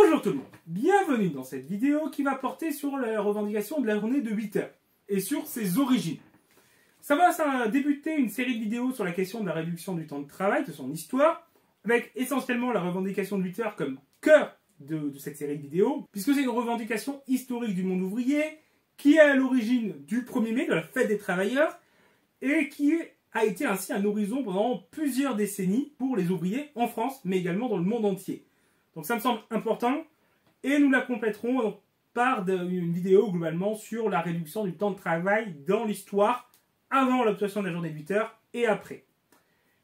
Bonjour tout le monde, bienvenue dans cette vidéo qui va porter sur la revendication de la journée de 8 heures et sur ses origines. Ça va débuter une série de vidéos sur la question de la réduction du temps de travail, de son histoire, avec essentiellement la revendication de 8 heures comme cœur de cette série de vidéos, puisque c'est une revendication historique du monde ouvrier qui est à l'origine du 1er mai, de la fête des travailleurs, et qui a été ainsi un horizon pendant plusieurs décennies pour les ouvriers en France, mais également dans le monde entier. Donc ça me semble important, et nous la compléterons par une vidéo globalement sur la réduction du temps de travail dans l'histoire, avant l'obtention de la journée de 8 heures et après.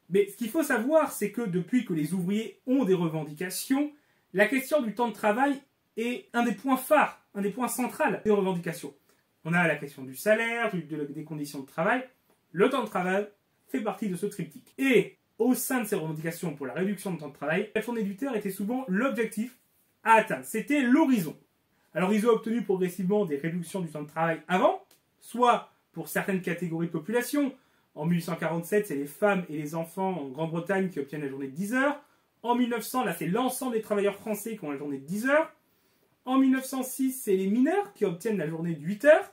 Mais ce qu'il faut savoir, c'est que depuis que les ouvriers ont des revendications, la question du temps de travail est un des points phares, un des points centraux des revendications. On a la question du salaire, des conditions de travail. Le temps de travail fait partie de ce triptyque. Et au sein de ces revendications pour la réduction du temps de travail, la journée de 8 heures était souvent l'objectif à atteindre. C'était l'horizon. Alors ils ont obtenu progressivement des réductions du temps de travail avant, soit pour certaines catégories de population. En 1847, c'est les femmes et les enfants en Grande-Bretagne qui obtiennent la journée de 10 heures. En 1900, là, c'est l'ensemble des travailleurs français qui ont la journée de 10 heures. En 1906, c'est les mineurs qui obtiennent la journée de 8 heures.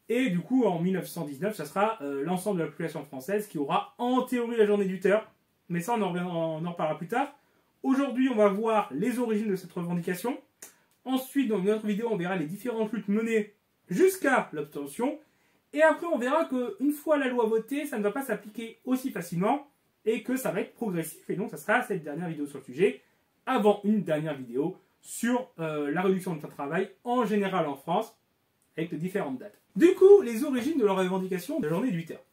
Et du coup, en 1919, ça sera l'ensemble de la population française qui aura en théorie la journée de 8 heures. Mais ça, on en reparlera plus tard. Aujourd'hui, on va voir les origines de cette revendication. Ensuite, dans une autre vidéo, on verra les différentes luttes menées jusqu'à l'obtention. Et après, on verra qu'une fois la loi votée, ça ne va pas s'appliquer aussi facilement et que ça va être progressif. Et donc, ça sera cette dernière vidéo sur le sujet, avant une dernière vidéo sur la réduction du temps de travail en général en France, avec de différentes dates. Du coup, les origines de la revendication de la journée de 8 heures.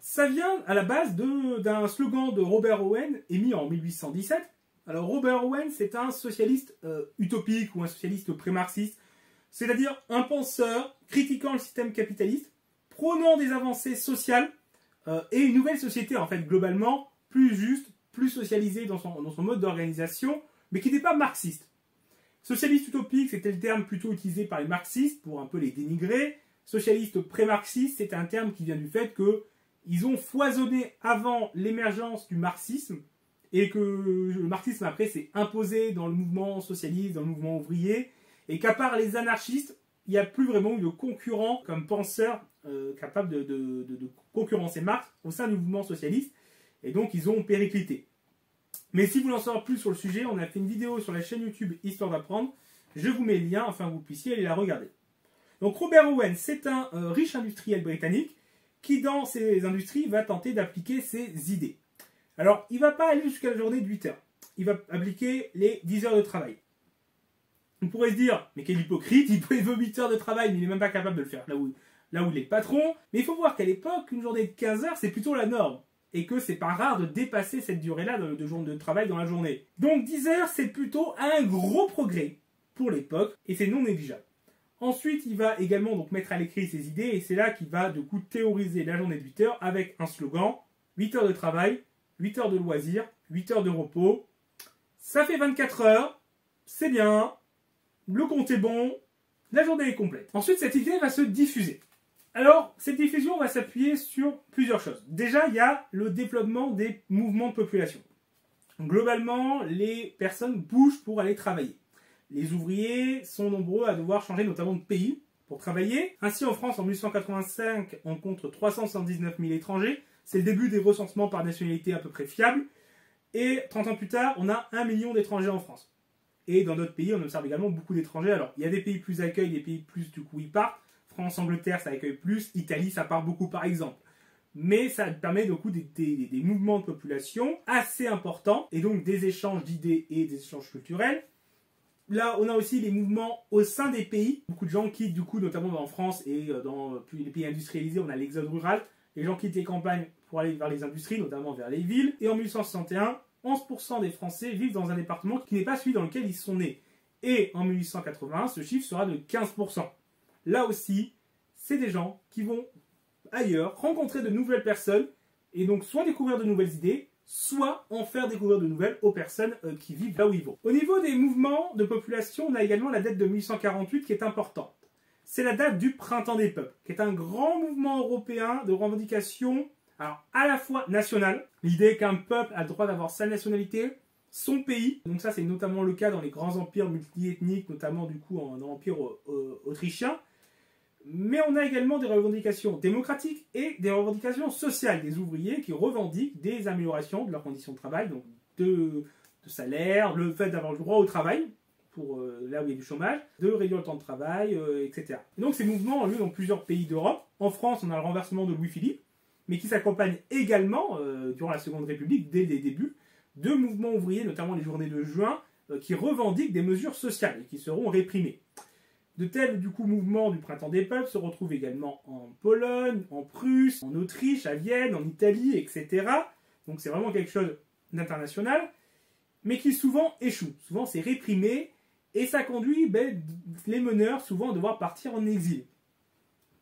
Ça vient à la base d'un slogan de Robert Owen émis en 1817. Alors, Robert Owen, c'est un socialiste utopique ou un socialiste pré-marxiste, c'est-à-dire un penseur critiquant le système capitaliste, prônant des avancées sociales et une nouvelle société, en fait, globalement, plus juste, plus socialisée dans son mode d'organisation, mais qui n'est pas marxiste. Socialiste utopique, c'était le terme plutôt utilisé par les marxistes pour un peu les dénigrer. Socialiste pré-marxiste, c'est un terme qui vient du fait qu'ils ont foisonné avant l'émergence du marxisme et que le marxisme après s'est imposé dans le mouvement socialiste, dans le mouvement ouvrier, et qu'à part les anarchistes, il n'y a plus vraiment eu de concurrents comme penseurs capables de concurrencer Marx au sein du mouvement socialiste, et donc ils ont périclité. Mais si vous voulez en savoir plus sur le sujet, on a fait une vidéo sur la chaîne YouTube Histoire d'apprendre. Je vous mets le lien afin que vous puissiez aller la regarder. Donc Robert Owen, c'est un riche industriel britannique qui, dans ses industries, va tenter d'appliquer ses idées. Alors, il ne va pas aller jusqu'à la journée de 8 heures. Il va appliquer les 10 heures de travail. On pourrait se dire, mais quel hypocrite, il veut 8 heures de travail, mais il n'est même pas capable de le faire là où il est patron. Mais il faut voir qu'à l'époque, une journée de 15 heures, c'est plutôt la norme. Et que c'est pas rare de dépasser cette durée-là de travail dans la journée. Donc 10 heures, c'est plutôt un gros progrès pour l'époque, et c'est non négligeable. Ensuite, il va également donc mettre à l'écrit ses idées, et c'est là qu'il va du coup théoriser la journée de 8 heures avec un slogan, 8 heures de travail, 8 heures de loisirs, 8 heures de repos. Ça fait 24 heures, c'est bien, le compte est bon, la journée est complète. Ensuite, cette idée va se diffuser. Alors, cette diffusion va s'appuyer sur plusieurs choses. Déjà, il y a le développement des mouvements de population. Globalement, les personnes bougent pour aller travailler. Les ouvriers sont nombreux à devoir changer notamment de pays pour travailler. Ainsi, en France, en 1885, on compte 379 000 étrangers. C'est le début des recensements par nationalité à peu près fiables. Et 30 ans plus tard, on a 1 million d'étrangers en France. Et dans d'autres pays, on observe également beaucoup d'étrangers. Alors, il y a des pays plus accueillent, des pays plus, du coup, ils partent. France, Angleterre, ça accueille plus. Italie, ça part beaucoup, par exemple. Mais ça permet, du coup, des mouvements de population assez importants. Et donc, des échanges d'idées et des échanges culturels. Là, on a aussi les mouvements au sein des pays. Beaucoup de gens quittent, du coup, notamment en France et dans les pays industrialisés, on a l'exode rural. Les gens quittent les campagnes pour aller vers les industries, notamment vers les villes. Et en 1861, 11% des Français vivent dans un département qui n'est pas celui dans lequel ils sont nés. Et en 1881, ce chiffre sera de 15%. Là aussi, c'est des gens qui vont ailleurs rencontrer de nouvelles personnes et donc soit découvrir de nouvelles idées, soit en faire découvrir de nouvelles aux personnes qui vivent là où ils vont. Au niveau des mouvements de population, on a également la date de 1848 qui est importante. C'est la date du Printemps des peuples, qui est un grand mouvement européen de revendication, alors à la fois national, l'idée qu'un peuple a le droit d'avoir sa nationalité, son pays. Donc ça, c'est notamment le cas dans les grands empires multiethniques, notamment du coup dans l'empire autrichien. Mais on a également des revendications démocratiques et des revendications sociales des ouvriers qui revendiquent des améliorations de leurs conditions de travail, donc de salaire, le fait d'avoir le droit au travail, pour là où il y a du chômage, de réduire le temps de travail, etc. Et donc ces mouvements ont lieu dans plusieurs pays d'Europe. En France, on a le renversement de Louis-Philippe, mais qui s'accompagne également, durant la Seconde République, dès les débuts, de mouvements ouvriers, notamment les journées de juin, qui revendiquent des mesures sociales et qui seront réprimées. De tels mouvements du Printemps des peuples se retrouvent également en Pologne, en Prusse, en Autriche, à Vienne, en Italie, etc. Donc c'est vraiment quelque chose d'international, mais qui souvent échoue. Souvent c'est réprimé, et ça conduit les meneurs souvent à devoir partir en exil.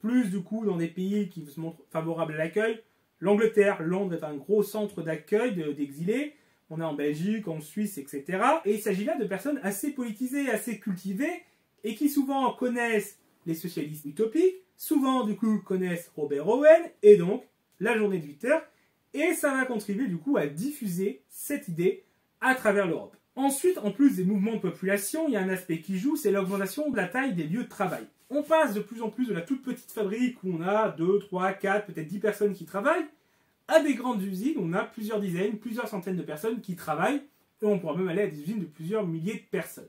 Plus du coup dans des pays qui se montrent favorables à l'accueil. L'Angleterre, Londres est un gros centre d'accueil d'exilés. On est en Belgique, en Suisse, etc. Et il s'agit là de personnes assez politisées, assez cultivées, et qui souvent connaissent les socialistes utopiques, souvent du coup connaissent Robert Owen, et donc la journée de 8 heures, et ça va contribuer du coup à diffuser cette idée à travers l'Europe. Ensuite, en plus des mouvements de population, il y a un aspect qui joue, c'est l'augmentation de la taille des lieux de travail. On passe de plus en plus de la toute petite fabrique où on a 2, 3, 4, peut-être 10 personnes qui travaillent, à des grandes usines où on a plusieurs dizaines, plusieurs centaines de personnes qui travaillent, et on pourra même aller à des usines de plusieurs milliers de personnes.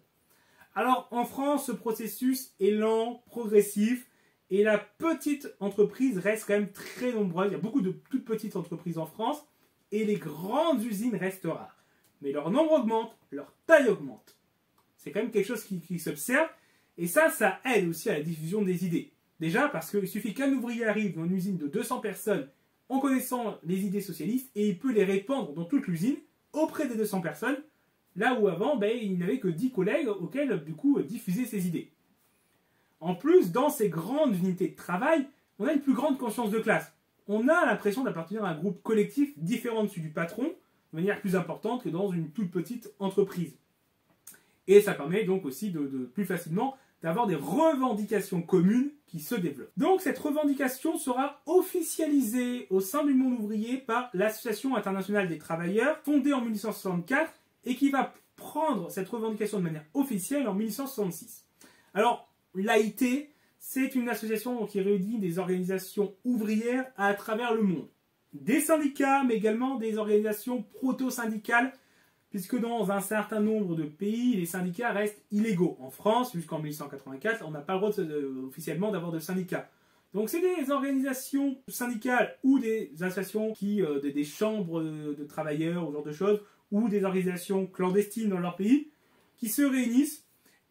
Alors en France, ce processus est lent, progressif, et la petite entreprise reste quand même très nombreuse. Il y a beaucoup de toutes petites entreprises en France, et les grandes usines restent rares. Mais leur nombre augmente, leur taille augmente. C'est quand même quelque chose qui s'observe, et ça aide aussi à la diffusion des idées. Déjà parce qu'il suffit qu'un ouvrier arrive dans une usine de 200 personnes en connaissant les idées socialistes, et il peut les répandre dans toute l'usine, auprès des 200 personnes, là où avant, il n'avait que 10 collègues auxquels, du coup, diffuser ses idées. En plus, dans ces grandes unités de travail, on a une plus grande conscience de classe. On a l'impression d'appartenir à un groupe collectif différent de celui du patron, de manière plus importante que dans une toute petite entreprise. Et ça permet donc aussi de plus facilement d'avoir des revendications communes qui se développent. Donc cette revendication sera officialisée au sein du monde ouvrier par l'Association internationale des travailleurs, fondée en 1864, et qui va prendre cette revendication de manière officielle en 1866. Alors, l'AIT, c'est une association qui réunit des organisations ouvrières à travers le monde. Des syndicats, mais également des organisations proto-syndicales, puisque dans un certain nombre de pays, les syndicats restent illégaux. En France, jusqu'en 1884, on n'a pas le droit officiellement d'avoir de syndicats. Donc c'est des organisations syndicales ou des associations des chambres de travailleurs, ou ce genre de choses, ou des organisations clandestines dans leur pays, qui se réunissent,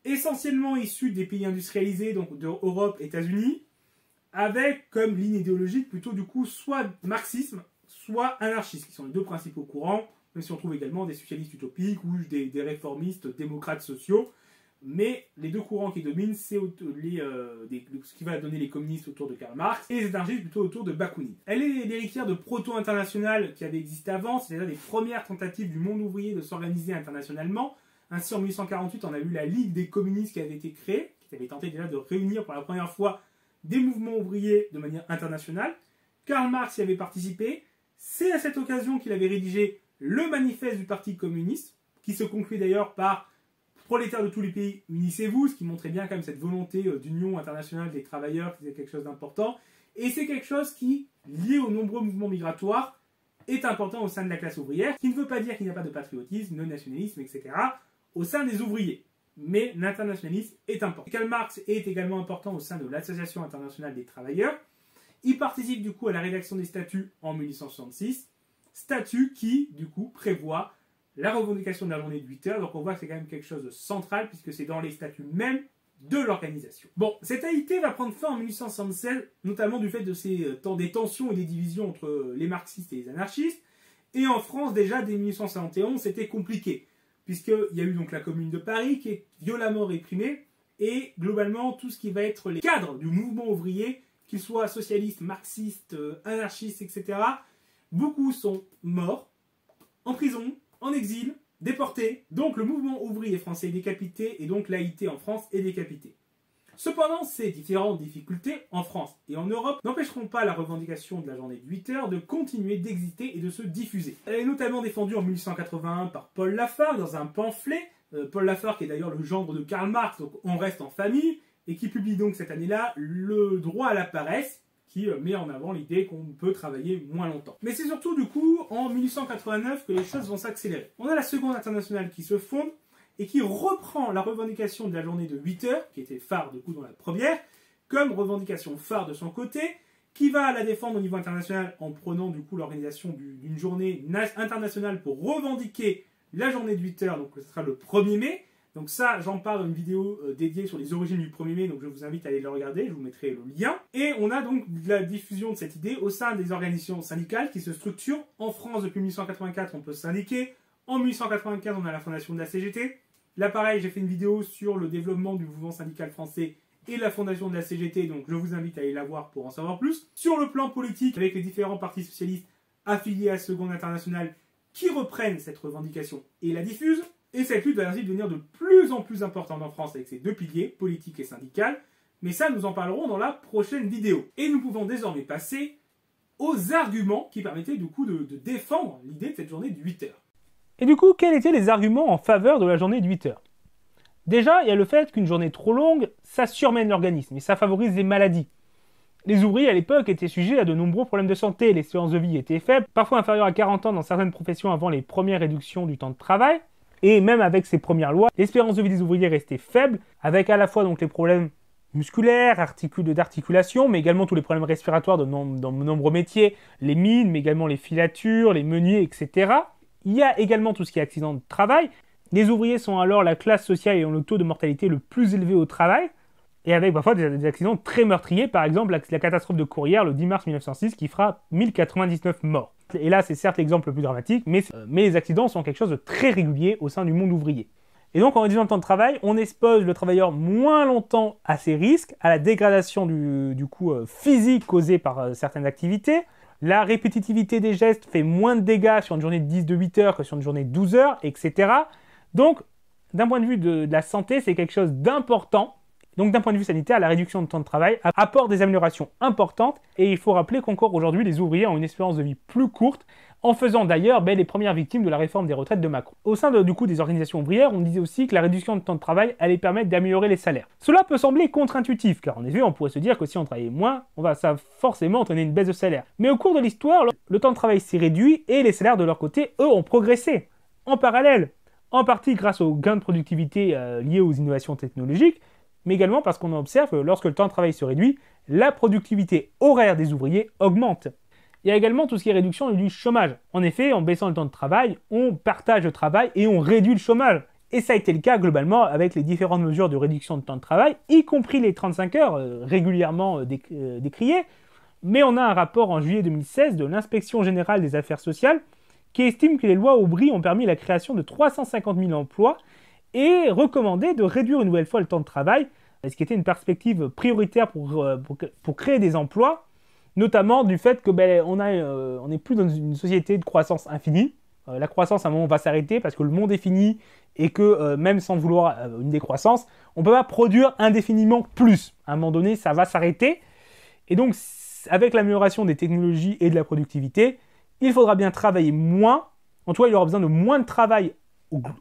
essentiellement issues des pays industrialisés, donc d'Europe, États-Unis, avec comme ligne idéologique plutôt du coup soit marxisme, soit anarchisme, qui sont les deux principaux courants, même si on trouve également des socialistes utopiques ou des réformistes démocrates sociaux. Mais les deux courants qui dominent, c'est ce qui va donner les communistes autour de Karl Marx, et les anarchistes plutôt autour de Bakounine. Elle est l'héritière de proto-international qui avait existé avant, c'est-à-dire des premières tentatives du monde ouvrier de s'organiser internationalement. Ainsi, en 1848, on a eu la Ligue des communistes qui avait été créée, qui avait tenté déjà de réunir pour la première fois des mouvements ouvriers de manière internationale. Karl Marx y avait participé. C'est à cette occasion qu'il avait rédigé le manifeste du Parti communiste, qui se conclut d'ailleurs par « Prolétaires de tous les pays, unissez-vous », ce qui montrait bien quand même cette volonté d'union internationale des travailleurs, qui était quelque chose d'important. Et c'est quelque chose qui, lié aux nombreux mouvements migratoires, est important au sein de la classe ouvrière, qui ne veut pas dire qu'il n'y a pas de patriotisme, de nationalisme, etc., au sein des ouvriers. Mais l'internationalisme est important. Karl Marx est également important au sein de l'Association internationale des travailleurs. Il participe du coup à la rédaction des statuts en 1866, statuts qui, du coup, prévoient la revendication de la journée de 8 heures. Donc on voit que c'est quand même quelque chose de central, puisque c'est dans les statuts même de l'organisation. Bon, cette AIT va prendre fin en 1876, notamment du fait de des tensions et des divisions entre les marxistes et les anarchistes. Et en France, déjà, dès 1871, c'était compliqué, puisqu'il y a eu donc la Commune de Paris qui est violemment réprimée, et globalement, tout ce qui va être les cadres du mouvement ouvrier, qu'ils soient socialistes, marxistes, anarchistes, etc., beaucoup sont morts, en prison, en exil, déportés. Donc le mouvement ouvrier français est décapité, et donc l'AIT en France est décapité. Cependant, ces différentes difficultés en France et en Europe n'empêcheront pas la revendication de la journée de 8 heures de continuer d'exister et de se diffuser. Elle est notamment défendue en 1881 par Paul Lafargue dans un pamphlet. Paul Lafargue est d'ailleurs le gendre de Karl Marx, donc on reste en famille, et qui publie donc cette année-là le droit à la paresse, qui met en avant l'idée qu'on peut travailler moins longtemps. Mais c'est surtout du coup en 1889 que les choses vont s'accélérer. On a la Seconde Internationale qui se fonde et qui reprend la revendication de la journée de 8 heures, qui était phare du coup dans la première, comme revendication phare de son côté, qui va la défendre au niveau international en prenant du coup l'organisation d'une journée internationale pour revendiquer la journée de 8 heures, donc ce sera le 1er mai. Donc ça, j'en parle dans une vidéo dédiée sur les origines du 1er mai, donc je vous invite à aller le regarder, je vous mettrai le lien. Et on a donc la diffusion de cette idée au sein des organisations syndicales qui se structurent. En France, depuis 1884, on peut se syndiquer. En 1895, on a la fondation de la CGT. Là, pareil, j'ai fait une vidéo sur le développement du mouvement syndical français et la fondation de la CGT, donc je vous invite à aller la voir pour en savoir plus. Sur le plan politique, avec les différents partis socialistes affiliés à la Seconde Internationale qui reprennent cette revendication et la diffusent. Et cette lutte va ainsi devenir de plus en plus importante en France avec ses deux piliers, politique et syndical. Mais ça, nous en parlerons dans la prochaine vidéo. Et nous pouvons désormais passer aux arguments qui permettaient du coup de défendre l'idée de cette journée de 8 heures. Et du coup, quels étaient les arguments en faveur de la journée de 8 heures? Déjà, il y a le fait qu'une journée trop longue, ça surmène l'organisme et ça favorise les maladies. Les ouvriers à l'époque étaient sujets à de nombreux problèmes de santé, l'espérance de vie était faible, parfois inférieure à 40 ans dans certaines professions avant les premières réductions du temps de travail. Et même avec ces premières lois, l'espérance de vie des ouvriers restait faible, avec à la fois donc les problèmes musculaires, d'articulation, mais également tous les problèmes respiratoires dans de nombreux métiers, les mines, mais également les filatures, les meuniers, etc. Il y a également tout ce qui est accident de travail. Les ouvriers sont alors la classe sociale ayant le taux de mortalité le plus élevé au travail, et avec parfois des accidents très meurtriers, par exemple la catastrophe de Courrières le 10 mars 1906 qui fera 1099 morts. Et là, c'est certes l'exemple le plus dramatique, mais les accidents sont quelque chose de très régulier au sein du monde ouvrier. Et donc, en réduisant le temps de travail, on expose le travailleur moins longtemps à ces risques, à la dégradation du coût physique causé par certaines activités. La répétitivité des gestes fait moins de dégâts sur une journée de 8 heures que sur une journée de 12 heures, etc. Donc, d'un point de vue de la santé, c'est quelque chose d'important. Donc d'un point de vue sanitaire, la réduction de temps de travail apporte des améliorations importantes et il faut rappeler qu'encore aujourd'hui, les ouvriers ont une espérance de vie plus courte, en faisant d'ailleurs les premières victimes de la réforme des retraites de Macron. Au sein du coup des organisations ouvrières, on disait aussi que la réduction de temps de travail allait permettre d'améliorer les salaires. Cela peut sembler contre-intuitif, car en effet, on pourrait se dire que si on travaillait moins, ça va forcément entraîner une baisse de salaire. Mais au cours de l'histoire, le temps de travail s'est réduit et les salaires de leur côté, eux, ont progressé. En parallèle, en partie grâce aux gains de productivité liés aux innovations technologiques, mais également parce qu'on observe que lorsque le temps de travail se réduit, la productivité horaire des ouvriers augmente. Il y a également tout ce qui est réduction du chômage. En effet, en baissant le temps de travail, on partage le travail et on réduit le chômage. Et ça a été le cas globalement avec les différentes mesures de réduction de temps de travail, y compris les 35 heures régulièrement décriées. Mais on a un rapport en juillet 2016 de l'Inspection générale des affaires sociales qui estime que les lois Aubry ont permis la création de 350 000 emplois et recommandé de réduire une nouvelle fois le temps de travail, ce qui était une perspective prioritaire pour créer des emplois, notamment du fait que on n'est plus dans une société de croissance infinie. La croissance à un moment va s'arrêter parce que le monde est fini et que même sans vouloir une décroissance, on ne peut pas produire indéfiniment plus. À un moment donné, ça va s'arrêter. Et donc, avec l'amélioration des technologies et de la productivité, il faudra bien travailler moins. En tout cas, il y aura besoin de moins de travail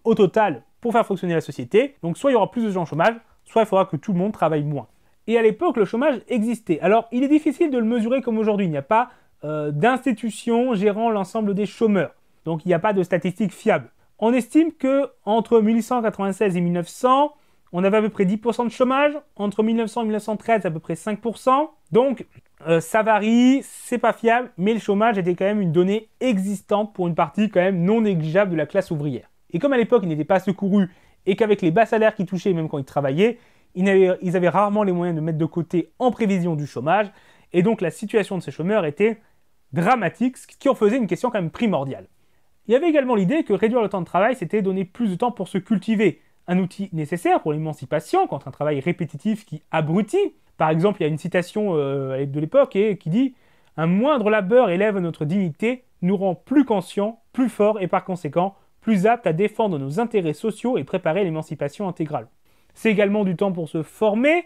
au total pour faire fonctionner la société. Donc soit il y aura plus de gens au chômage, soit il faudra que tout le monde travaille moins. Et à l'époque, le chômage existait. Alors, il est difficile de le mesurer comme aujourd'hui. Il n'y a pas d'institution gérant l'ensemble des chômeurs. Donc, il n'y a pas de statistiques fiables. On estime qu'entre 1896 et 1900, on avait à peu près 10% de chômage. Entre 1900 et 1913, à peu près 5%. Donc, ça varie, c'est pas fiable, mais le chômage était quand même une donnée existante pour une partie quand même non négligeable de la classe ouvrière. Et comme à l'époque, ils n'étaient pas secourus et qu'avec les bas salaires qu'ils touchaient, même quand ils travaillaient, ils avaient rarement les moyens de mettre de côté en prévision du chômage. Et donc, la situation de ces chômeurs était dramatique, ce qui en faisait une question quand même primordiale. Il y avait également l'idée que réduire le temps de travail, c'était donner plus de temps pour se cultiver. Un outil nécessaire pour l'émancipation contre un travail répétitif qui abrutit. Par exemple, il y a une citation de l'époque qui dit « Un moindre labeur élève notre dignité, nous rend plus conscients, plus forts et par conséquent, plus aptes à défendre nos intérêts sociaux et préparer l'émancipation intégrale. » C'est également du temps pour se former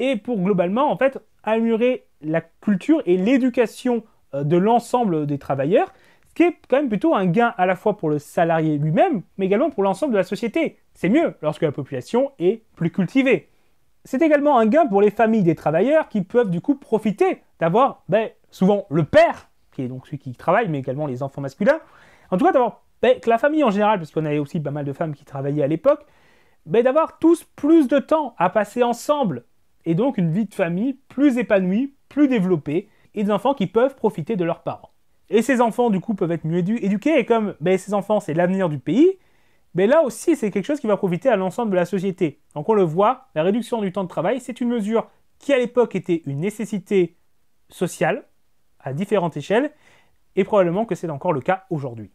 et pour globalement en fait améliorer la culture et l'éducation de l'ensemble des travailleurs, ce qui est quand même plutôt un gain à la fois pour le salarié lui-même, mais également pour l'ensemble de la société. C'est mieux lorsque la population est plus cultivée. C'est également un gain pour les familles des travailleurs qui peuvent du coup profiter d'avoir souvent le père, qui est donc celui qui travaille, mais également les enfants masculins. En tout cas, d'avoir que la famille en général, parce qu'on avait aussi pas mal de femmes qui travaillaient à l'époque, d'avoir tous plus de temps à passer ensemble, et donc une vie de famille plus épanouie, plus développée, et des enfants qui peuvent profiter de leurs parents. Et ces enfants, du coup, peuvent être mieux éduqués, et comme ces enfants, c'est l'avenir du pays, là aussi, c'est quelque chose qui va profiter à l'ensemble de la société. Donc on le voit, la réduction du temps de travail, c'est une mesure qui, à l'époque, était une nécessité sociale, à différentes échelles, et probablement que c'est encore le cas aujourd'hui.